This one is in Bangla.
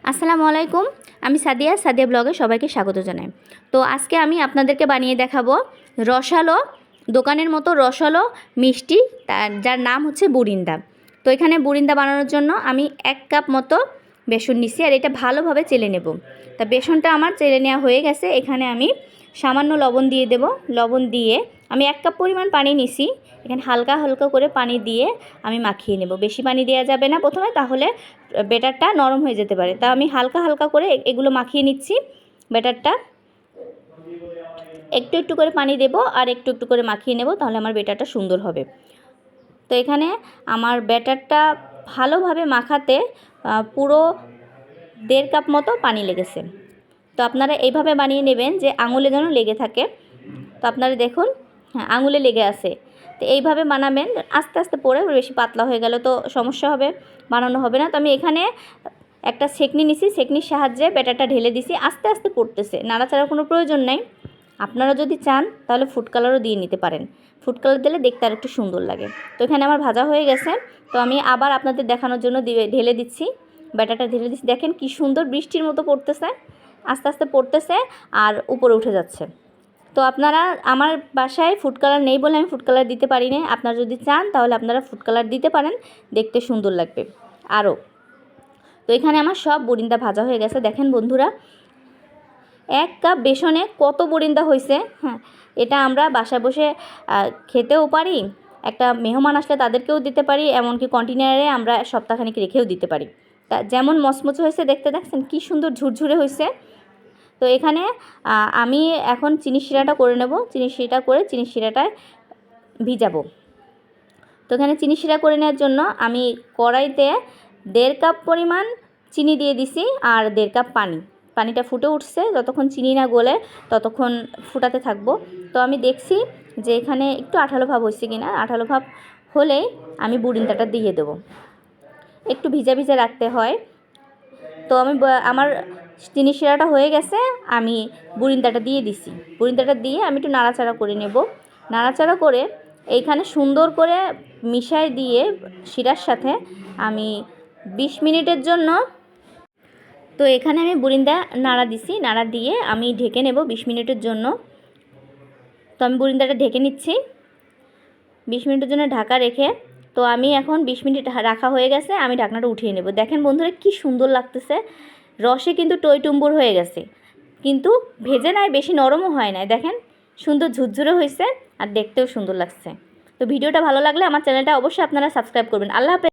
আসসালামু আলাইকুম, আমি সাদিয়া ব্লগে সবাইকে স্বাগত জানাই। তো আজকে আমি আপনাদেরকে বানিয়ে দেখাবো রসালো, দোকানের মতো রসালো মিষ্টি, যার নাম হচ্ছে বুরিন্দা। তো এখানে বুরিন্দা বানানোর জন্য আমি 1 কাপ মতো বেসন নিছি, আর এটা ভালোভাবে চেলে নেব। তা বেসনটা আমার চেলে নেওয়া হয়ে গেছে। এখানে আমি সামান্য লবণ দিয়ে দেব। লবণ দিয়ে আমি 1 কাপ পরিমাণ পানি নিছি। এখানে হালকা হালকা করে পানি দিয়ে আমি মাখিয়ে নেব। বেশি পানি দেওয়া যাবে না প্রথমে, তাহলে ব্যাটারটা নরম হয়ে যেতে পারে। তা আমি হালকা হালকা করে এগুলো মাখিয়ে নিচ্ছি। ব্যাটারটা একটু একটু করে পানি দেব আর একটু একটু করে মাখিয়ে নেব, তাহলে আমার ব্যাটারটা সুন্দর হবে। তো এখানে আমার ব্যাটারটা ভালোভাবে মাখাতে পুরো 1.5 কাপ মতো পানি লেগেছে। তো আপনারা এইভাবে বানিয়ে নেবেন যে আঙুলে যেন লেগে থাকে। তো আপনারা দেখুন, হ্যাঁ, আঙুলে লেগে আছে। তো এইভাবে বানাবেন, আস্তে আস্তে পরে বেশি পাতলা হয়ে গেলে তো সমস্যা হবে, বানানো হবে না। তো আমি এখানে একটা ছেঁকনি নিছি, ছেঁকনির সাহায্যে ব্যাটারটা ঢেলে দিছি। আস্তে আস্তে পড়তেছে, নাড়াচাড়ার কোনো প্রয়োজন নেই। আপনারা যদি চান তাহলে ফুড কালারও দিয়ে নিতে পারেন। ফুড কালার দিলে দেখতে আর একটু সুন্দর লাগে। তো এখানে আমার ভাজা হয়ে গেছে। তো আমি আবার আপনাদের দেখানোর জন্য ঢেলে দিচ্ছি, ব্যাটারটা ঢেলে দিচ্ছি। দেখেন কি সুন্দর বৃষ্টির মতো পড়তেছে, আস্তে আস্তে পড়তেছে আর উপরে উঠে যাচ্ছে। তো আপনারা, আমার বাসায় ফুড কালার নেই বলে আমি ফুড কালার দিতে পারি না। আপনারা যদি চান তাহলে আপনারা ফুড কালার দিতে পারেন, দেখতে সুন্দর লাগবে আরও। তো এখানে আমার সব বুরিন্দা ভাজা হয়ে গেছে। দেখেন বন্ধুরা, 1 কাপ বেসনে কত বুরিন্দা হয়েছে। হ্যাঁ, এটা আমরা বাসায় বসে খেতেও পারি, একটা মেহমান আসলে তাদেরকেও দিতে পারি, এমনকি কন্টেনারে আমরা সপ্তাহখানিক রেখেও দিতে পারি। তা যেমন মচমচে হয়েছে দেখতে, দেখছেন কি সুন্দর ঝুরঝুরে হয়েছে। তো এখানে আমি এখন চিনি শিরাটা করে নেব। চিনি শিরাটা করে চিনি শিরাটায় ভিজাবো। তো এখানে চিনি শিরা করে নেওয়ার জন্য আমি কড়াইতে 1.5 কাপ পরিমাণ চিনি দিয়ে দিছি আর 1.5 কাপ পানি। পানিটা ফুটে উঠছে, যতক্ষণ চিনি না গলে ততক্ষণ ফুটাতে থাকবো। তো আমি দেখছি যে এখানে একটু আঠালো ভাব হয়েছে কিনা। আঠালো ভাব হলেই আমি বুরিন্দাটা দিয়ে দেবো। একটু ভিজা ভিজা রাখতে হয়। তো আমার চিনি শিরাটা হয়ে গেছে, আমি বুরিন্দাটা দিয়ে দিছি। বুরিন্দাটা দিয়ে আমি একটু নাড়াচাড়া করে নেব। নাড়াচাড়া করে এইখানে সুন্দর করে মিশাই দিয়ে শিরার সাথে আমি 20 মিনিটের জন্য, তো এখানে আমি বুরিন্দা নাড়া দিছি, নাড়া দিয়ে আমি ঢেকে নেব 20 মিনিটের জন্য। তো আমি বুরিন্দাটা ঢেকে নিচ্ছি 20 মিনিটের জন্য ঢাকা রেখে। তো আমি এখন 20 মিনিট রাখা হয়ে গেছে, আমি ঢাকনাটা উঠিয়ে নেব। দেখেন বন্ধুরা কি সুন্দর লাগতেছে, রসে কিন্তু টইটুম্বুর হয়ে গেছে, কিন্তু ভেজে নাই, বেশি নরমও হয় নাই। দেখেন সুন্দর ঝুরঝুরে হয়েছে আর দেখতেও সুন্দর লাগছে। তো ভিডিওটা ভালো লাগলে আমার চ্যানেলটা অবশ্যই আপনারা সাবস্ক্রাইব করবেন। আল্লাহ হাফেজ।